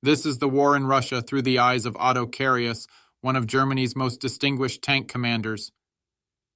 This is the war in Russia through the eyes of Otto Carius, one of Germany's most distinguished tank commanders.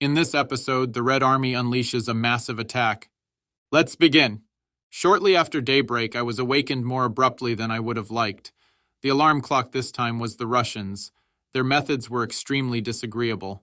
In this episode, the Red Army unleashes a massive attack. Let's begin. Shortly after daybreak, I was awakened more abruptly than I would have liked. The alarm clock this time was the Russians. Their methods were extremely disagreeable.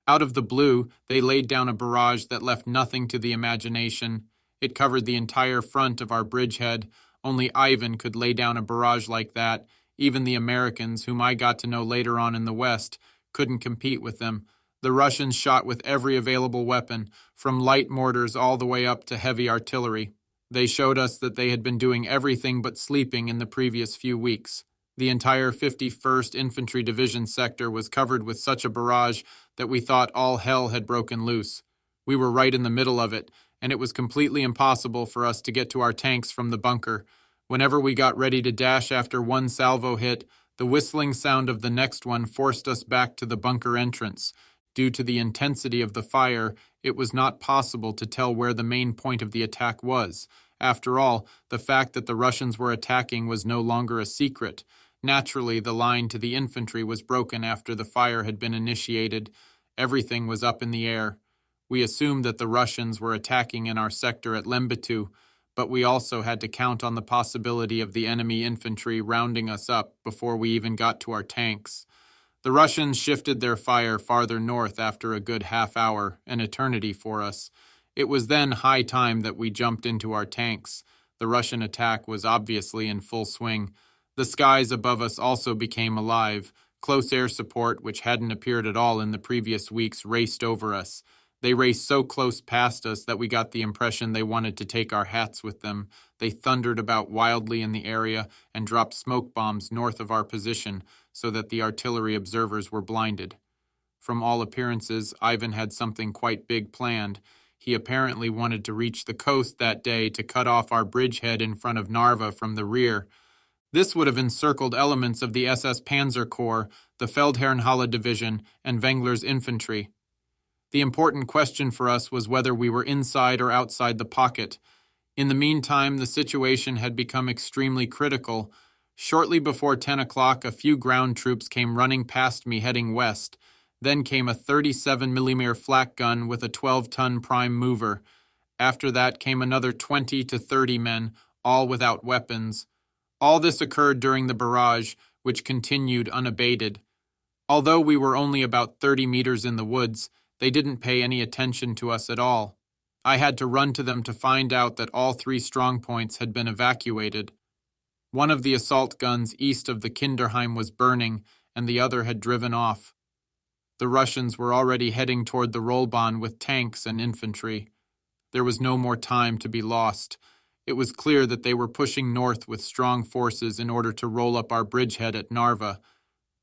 Out of the blue, they laid down a barrage that left nothing to the imagination. It covered the entire front of our bridgehead. Only Ivan could lay down a barrage like that. Even the Americans, whom I got to know later on in the West, couldn't compete with them. The Russians shot with every available weapon, from light mortars all the way up to heavy artillery. They showed us that they had been doing everything but sleeping in the previous few weeks. The entire 51st Infantry Division sector was covered with such a barrage that we thought all hell had broken loose. We were right in the middle of it, and it was completely impossible for us to get to our tanks from the bunker. Whenever we got ready to dash after one salvo hit, the whistling sound of the next one forced us back to the bunker entrance. Due to the intensity of the fire, it was not possible to tell where the main point of the attack was. After all, the fact that the Russians were attacking was no longer a secret. Naturally, the line to the infantry was broken after the fire had been initiated. Everything was up in the air. We assumed that the Russians were attacking in our sector at Lembitu, but we also had to count on the possibility of the enemy infantry rounding us up before we even got to our tanks. The Russians shifted their fire farther north after a good half hour, an eternity for us. It was then high time that we jumped into our tanks. The Russian attack was obviously in full swing. The skies above us also became alive. Close air support, which hadn't appeared at all in the previous weeks, raced over us. They raced so close past us that we got the impression they wanted to take our hats with them. They thundered about wildly in the area and dropped smoke bombs north of our position so that the artillery observers were blinded. From all appearances, Ivan had something quite big planned. He apparently wanted to reach the coast that day to cut off our bridgehead in front of Narva from the rear. This would have encircled elements of the SS Panzer Corps, the Feldherrnhalle Division, and Wengler's infantry. The important question for us was whether we were inside or outside the pocket. In the meantime, the situation had become extremely critical. Shortly before 10 o'clock, a few ground troops came running past me heading west. Then came a 37mm flak gun with a 12-ton prime mover. After that came another 20 to 30 men, all without weapons. All this occurred during the barrage, which continued unabated. Although we were only about 30 meters in the woods, they didn't pay any attention to us at all. I had to run to them to find out that all 3 strongpoints had been evacuated. One of the assault guns east of the Kinderheim was burning, and the other had driven off. The Russians were already heading toward the Rollbahn with tanks and infantry. There was no more time to be lost. It was clear that they were pushing north with strong forces in order to roll up our bridgehead at Narva.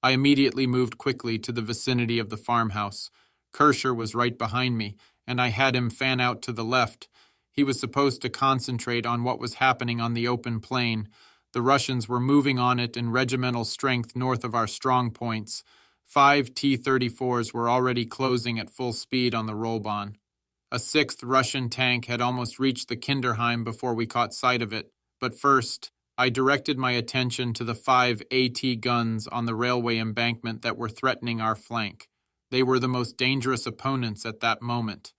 I immediately moved quickly to the vicinity of the farmhouse. Kursk was right behind me, and I had him fan out to the left. He was supposed to concentrate on what was happening on the open plain. The Russians were moving on it in regimental strength north of our strong points. 5 T-34s were already closing at full speed on the Rollbahn. A 6th Russian tank had almost reached the Kinderheim before we caught sight of it. But first, I directed my attention to the 5 AT guns on the railway embankment that were threatening our flank. They were the most dangerous opponents at that moment.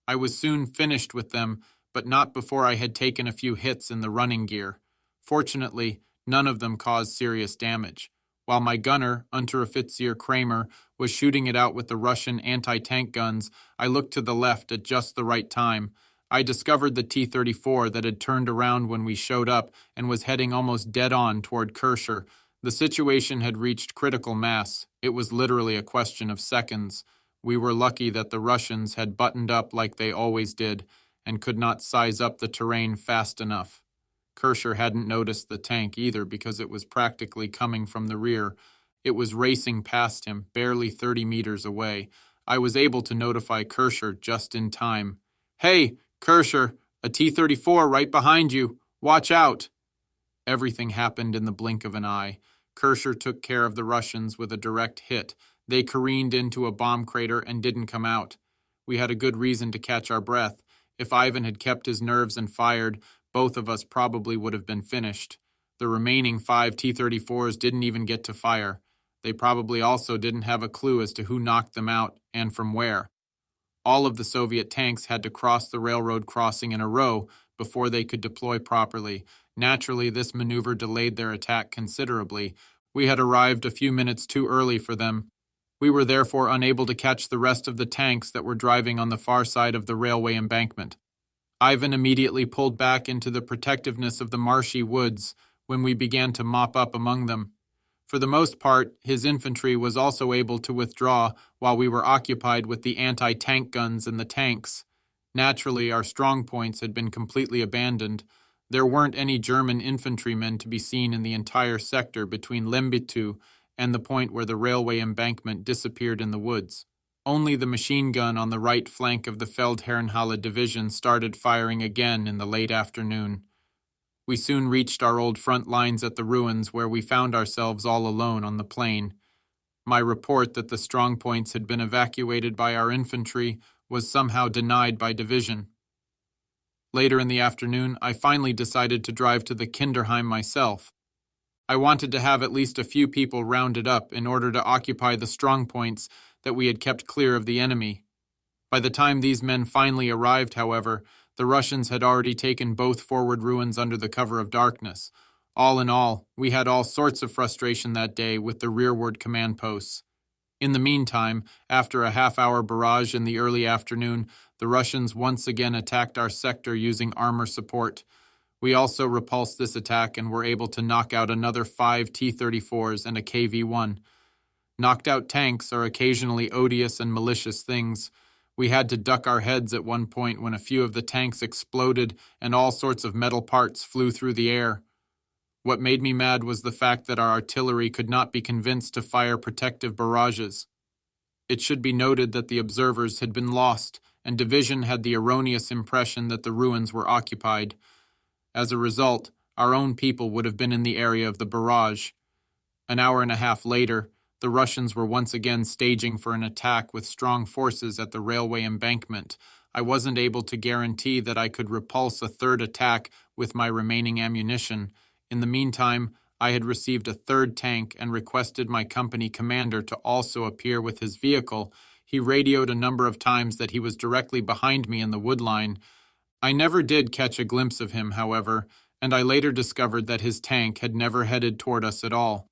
I was soon finished with them, but not before I had taken a few hits in the running gear. Fortunately, none of them caused serious damage. While my gunner, Unteroffizier Kramer, was shooting it out with the Russian anti-tank guns, I looked to the left at just the right time. I discovered the T-34 that had turned around when we showed up and was heading almost dead-on toward Kursk. The situation had reached critical mass. It was literally a question of seconds. We were lucky that the Russians had buttoned up like they always did and could not size up the terrain fast enough. Kursk hadn't noticed the tank either because it was practically coming from the rear. It was racing past him, barely 30 meters away. I was able to notify Kursk just in time. "Hey, Kursk, a T-34 right behind you. Watch out!" Everything happened in the blink of an eye. Kursk took care of the Russians with a direct hit. They careened into a bomb crater and didn't come out. We had a good reason to catch our breath. If Ivan had kept his nerves and fired, both of us probably would have been finished. The remaining 5 T-34s didn't even get to fire. They probably also didn't have a clue as to who knocked them out and from where. All of the Soviet tanks had to cross the railroad crossing in a row before they could deploy properly. Naturally, this maneuver delayed their attack considerably. We had arrived a few minutes too early for them. We were therefore unable to catch the rest of the tanks that were driving on the far side of the railway embankment. Ivan immediately pulled back into the protectiveness of the marshy woods when we began to mop up among them. For the most part, his infantry was also able to withdraw while we were occupied with the anti-tank guns and the tanks. Naturally, our strong points had been completely abandoned. There weren't any German infantrymen to be seen in the entire sector between Lembitu and the point where the railway embankment disappeared in the woods. Only the machine gun on the right flank of the Feldherrenhalle division started firing again in the late afternoon. We soon reached our old front lines at the ruins where we found ourselves all alone on the plain. My report that the strongpoints had been evacuated by our infantry was somehow denied by division. Later in the afternoon, I finally decided to drive to the Kinderheim myself. I wanted to have at least a few people rounded up in order to occupy the strongpoints that we had kept clear of the enemy. By the time these men finally arrived, however, the Russians had already taken both forward ruins under the cover of darkness. All in all, we had all sorts of frustration that day with the rearward command posts. In the meantime, after a half-hour barrage in the early afternoon, the Russians once again attacked our sector using armor support. We also repulsed this attack and were able to knock out another 5 T-34s and a KV-1. Knocked-out tanks are occasionally odious and malicious things. We had to duck our heads at one point when a few of the tanks exploded and all sorts of metal parts flew through the air. What made me mad was the fact that our artillery could not be convinced to fire protective barrages. It should be noted that the observers had been lost, and division had the erroneous impression that the ruins were occupied. As a result, our own people would have been in the area of the barrage. An hour and a half later, the Russians were once again staging for an attack with strong forces at the railway embankment. I wasn't able to guarantee that I could repulse a third attack with my remaining ammunition. In the meantime, I had received a third tank and requested my company commander to also appear with his vehicle. He radioed a number of times that he was directly behind me in the wood line. I never did catch a glimpse of him, however, and I later discovered that his tank had never headed toward us at all.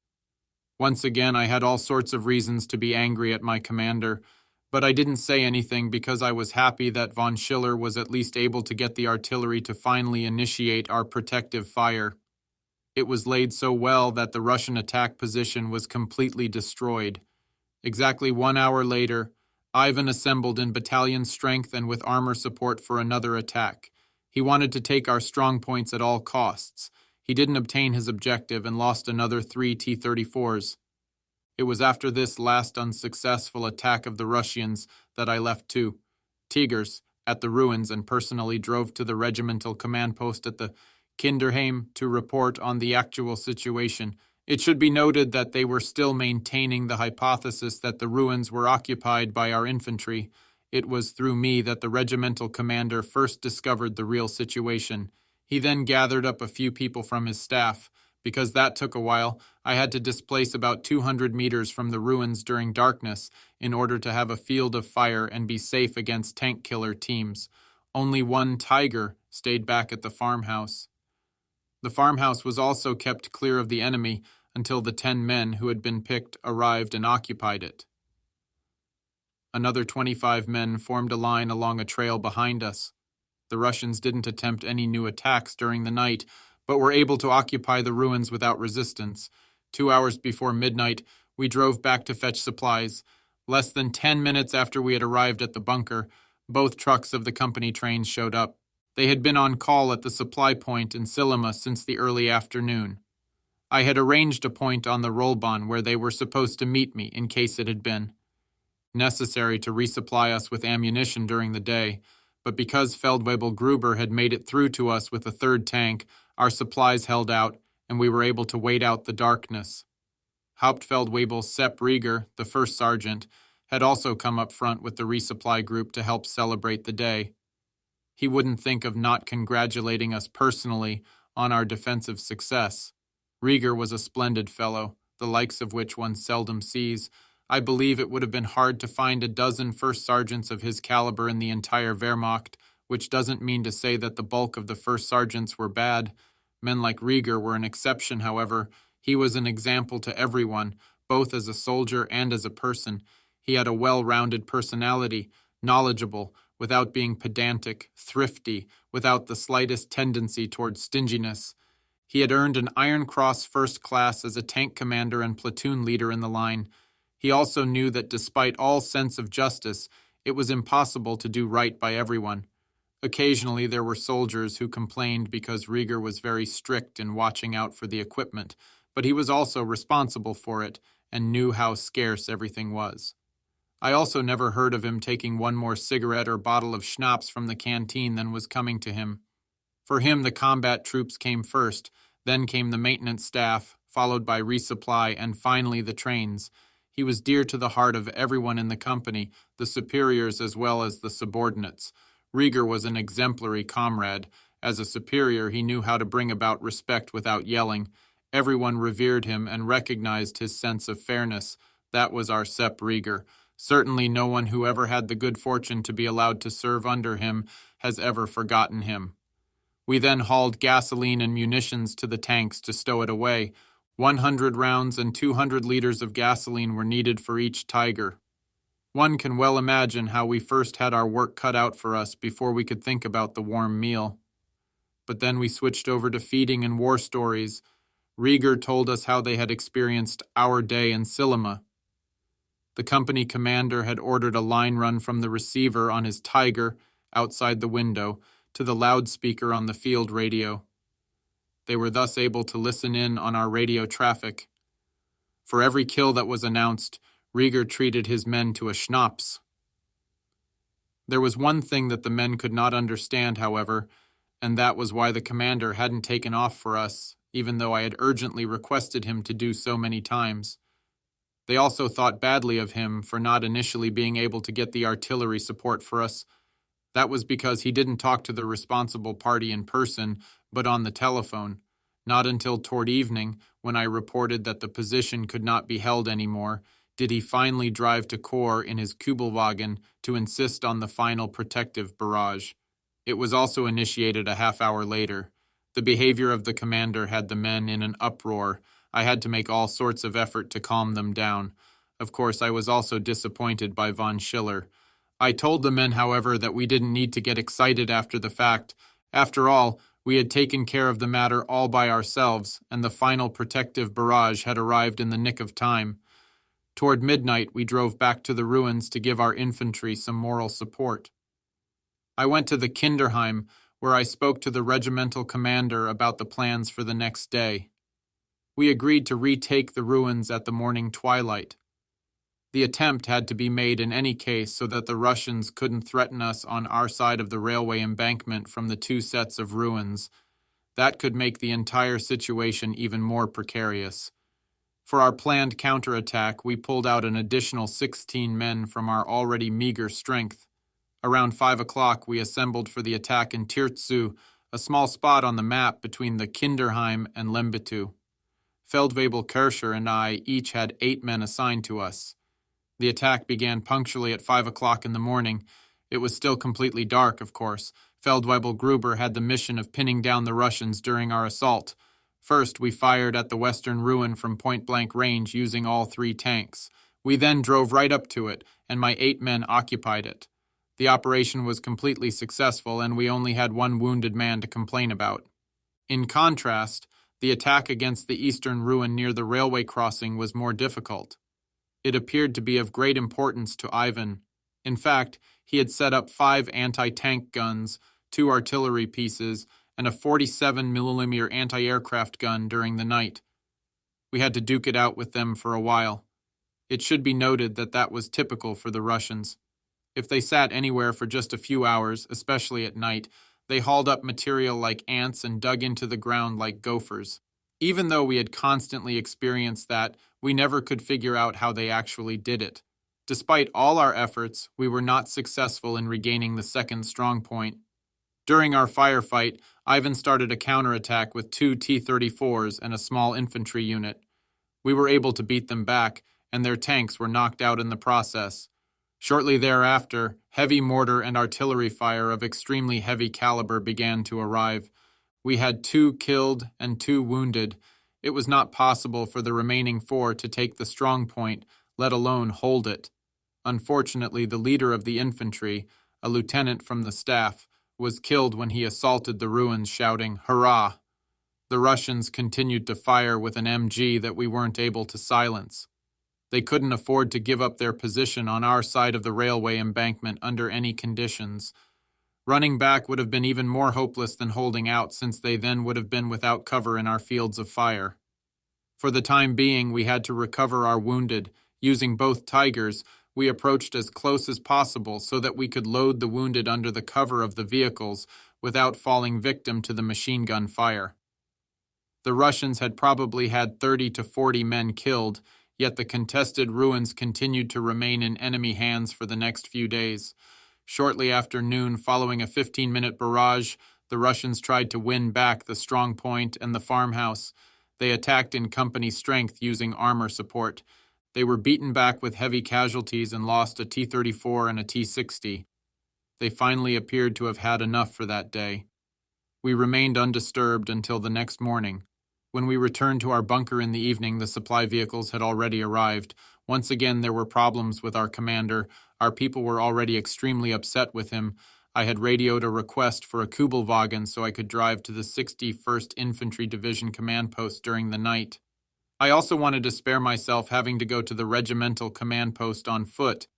Once again, I had all sorts of reasons to be angry at my commander, but I didn't say anything because I was happy that von Schiller was at least able to get the artillery to finally initiate our protective fire. It was laid so well that the Russian attack position was completely destroyed. Exactly 1 hour later, Ivan assembled in battalion strength and with armor support for another attack. He wanted to take our strongpoints at all costs. He didn't obtain his objective and lost another 3 T-34s. It was after this last unsuccessful attack of the Russians that I left 2 Tigers at the ruins and personally drove to the regimental command post at the Kinderheim to report on the actual situation. It should be noted that they were still maintaining the hypothesis that the ruins were occupied by our infantry. It was through me that the regimental commander first discovered the real situation. He then gathered up a few people from his staff. Because that took a while, I had to displace about 200 meters from the ruins during darkness in order to have a field of fire and be safe against tank killer teams. Only 1 Tiger stayed back at the farmhouse. The farmhouse was also kept clear of the enemy until the 10 men who had been picked arrived and occupied it. Another 25 men formed a line along a trail behind us. The Russians didn't attempt any new attacks during the night, but were able to occupy the ruins without resistance. 2 hours before midnight, we drove back to fetch supplies. Less than 10 minutes after we had arrived at the bunker, both trucks of the company trains showed up. They had been on call at the supply point in Silima since the early afternoon. I had arranged a point on the Rollbahn where they were supposed to meet me in case it had been necessary to resupply us with ammunition during the day. But because Feldwebel Gruber had made it through to us with a third tank, our supplies held out, and we were able to wait out the darkness. Hauptfeldwebel Sepp Rieger, the first sergeant, had also come up front with the resupply group to help celebrate the day. He wouldn't think of not congratulating us personally on our defensive success. Rieger was a splendid fellow, the likes of which one seldom sees. I believe it would have been hard to find a dozen first sergeants of his caliber in the entire Wehrmacht, which doesn't mean to say that the bulk of the first sergeants were bad. Men like Rieger were an exception, however. He was an example to everyone, both as a soldier and as a person. He had a well-rounded personality, knowledgeable, without being pedantic, thrifty, without the slightest tendency toward stinginess. He had earned an Iron Cross First Class as a tank commander and platoon leader in the line. He also knew that despite all sense of justice, it was impossible to do right by everyone. Occasionally there were soldiers who complained because Rieger was very strict in watching out for the equipment, but he was also responsible for it and knew how scarce everything was. I also never heard of him taking one more cigarette or bottle of schnapps from the canteen than was coming to him. For him, the combat troops came first, then came the maintenance staff, followed by resupply, and finally the trains. He was dear to the heart of everyone in the company, the superiors as well as the subordinates. Rieger was an exemplary comrade. As a superior, he knew how to bring about respect without yelling. Everyone revered him and recognized his sense of fairness. That was our Sepp Rieger. Certainly no one who ever had the good fortune to be allowed to serve under him has ever forgotten him. We then hauled gasoline and munitions to the tanks to stow it away. 100 rounds and 200 liters of gasoline were needed for each Tiger. One can well imagine how we first had our work cut out for us before we could think about the warm meal. But then we switched over to feeding and war stories. Rieger told us how they had experienced our day in Silima. The company commander had ordered a line run from the receiver on his Tiger, outside the window, to the loudspeaker on the field radio. They were thus able to listen in on our radio traffic. For every kill that was announced, Rieger treated his men to a schnapps. There was one thing that the men could not understand, however, and that was why the commander hadn't taken off for us, even though I had urgently requested him to do so many times. They also thought badly of him for not initially being able to get the artillery support for us. That was because he didn't talk to the responsible party in person, but on the telephone. Not until toward evening, when I reported that the position could not be held anymore, did he finally drive to Corps in his Kübelwagen to insist on the final protective barrage. It was also initiated a half-hour later. The behavior of the commander had the men in an uproar. I had to make all sorts of effort to calm them down. Of course, I was also disappointed by von Schiller. I told the men, however, that we didn't need to get excited after the fact. After all, we had taken care of the matter all by ourselves, and the final protective barrage had arrived in the nick of time. Toward midnight, we drove back to the ruins to give our infantry some moral support. I went to the Kinderheim, where I spoke to the regimental commander about the plans for the next day. We agreed to retake the ruins at the morning twilight. The attempt had to be made in any case so that the Russians couldn't threaten us on our side of the railway embankment from the two sets of ruins. That could make the entire situation even more precarious. For our planned counterattack, we pulled out an additional 16 men from our already meager strength. Around 5 o'clock, we assembled for the attack in Tirtsu, a small spot on the map between the Kinderheim and Lembetu. Feldwebel Kirscher and I each had 8 men assigned to us. The attack began punctually at 5 o'clock in the morning. It was still completely dark, of course. Feldwebel Gruber had the mission of pinning down the Russians during our assault. First, we fired at the western ruin from point-blank range using all 3 tanks. We then drove right up to it, and my 8 men occupied it. The operation was completely successful, and we only had 1 wounded man to complain about. In contrast, the attack against the eastern ruin near the railway crossing was more difficult. It appeared to be of great importance to Ivan. In fact, he had set up 5 anti-tank guns, 2 artillery pieces, and a 47mm anti-aircraft gun during the night. We had to duke it out with them for a while. It should be noted that that was typical for the Russians. If they sat anywhere for just a few hours, especially at night, they hauled up material like ants and dug into the ground like gophers. Even though we had constantly experienced that, we never could figure out how they actually did it. Despite all our efforts, we were not successful in regaining the second strong point. During our firefight, Ivan started a counterattack with 2 T-34s and a small infantry unit. We were able to beat them back, and their tanks were knocked out in the process. Shortly thereafter, heavy mortar and artillery fire of extremely heavy caliber began to arrive. We had 2 killed and 2 wounded. It was not possible for the remaining 4 to take the strong point, let alone hold it. Unfortunately, the leader of the infantry, a lieutenant from the staff, was killed when he assaulted the ruins, shouting, "Hurrah!" The Russians continued to fire with an MG that we weren't able to silence. They couldn't afford to give up their position on our side of the railway embankment under any conditions. Running back would have been even more hopeless than holding out, since they then would have been without cover in our fields of fire. For the time being, we had to recover our wounded. Using both Tigers, we approached as close as possible so that we could load the wounded under the cover of the vehicles without falling victim to the machine gun fire. The Russians had probably had 30 to 40 men killed, yet the contested ruins continued to remain in enemy hands for the next few days. Shortly after noon, following a 15-minute barrage, the Russians tried to win back the strong point and the farmhouse. They attacked in company strength using armor support. They were beaten back with heavy casualties and lost a T-34 and a T-60. They finally appeared to have had enough for that day. We remained undisturbed until the next morning. When we returned to our bunker in the evening, the supply vehicles had already arrived. Once again, there were problems with our commander. Our people were already extremely upset with him. I had radioed a request for a Kubelwagen so I could drive to the 61st Infantry Division command post during the night. I also wanted to spare myself having to go to the regimental command post on foot.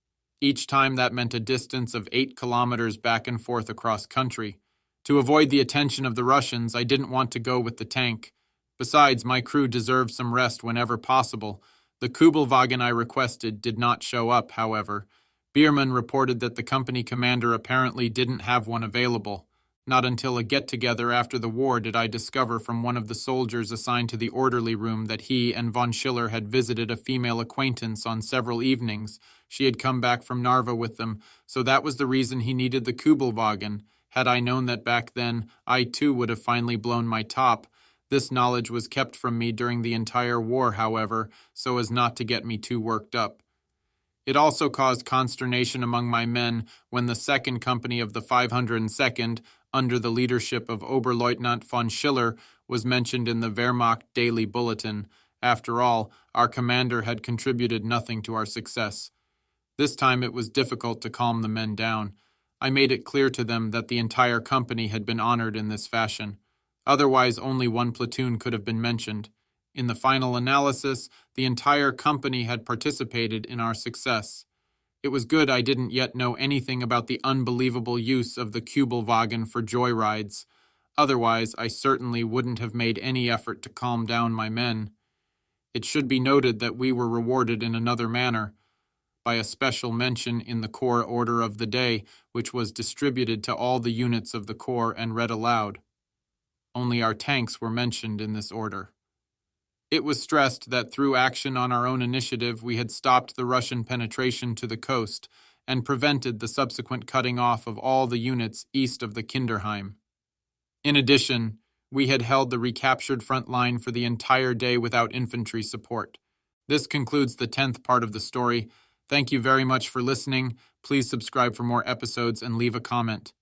Each time that meant a distance of 8 kilometers back and forth across country. To avoid the attention of the Russians, I didn't want to go with the tank. Besides, my crew deserved some rest whenever possible. The Kubelwagen I requested did not show up, however. Biermann reported that the company commander apparently didn't have one available. Not until a get-together after the war did I discover from one of the soldiers assigned to the orderly room that he and von Schiller had visited a female acquaintance on several evenings. She had come back from Narva with them, so that was the reason he needed the Kubelwagen. Had I known that back then, I too would have finally blown my top. This knowledge was kept from me during the entire war, however, so as not to get me too worked up. It also caused consternation among my men when the 2nd Company of the 502nd, under the leadership of Oberleutnant von Schiller, was mentioned in the Wehrmacht Daily Bulletin. After all, our commander had contributed nothing to our success. This time it was difficult to calm the men down. I made it clear to them that the entire company had been honored in this fashion. Otherwise, only one platoon could have been mentioned. In the final analysis, the entire company had participated in our success. It was good I didn't yet know anything about the unbelievable use of the Kubelwagen for joyrides. Otherwise, I certainly wouldn't have made any effort to calm down my men. It should be noted that we were rewarded in another manner, by a special mention in the Corps Order of the Day, which was distributed to all the units of the Corps and read aloud. Only our tanks were mentioned in this order. It was stressed that through action on our own initiative, we had stopped the Russian penetration to the coast and prevented the subsequent cutting off of all the units east of the Kinderheim. In addition, we had held the recaptured front line for the entire day without infantry support. This concludes the 10th part of the story. Thank you very much for listening. Please subscribe for more episodes and leave a comment.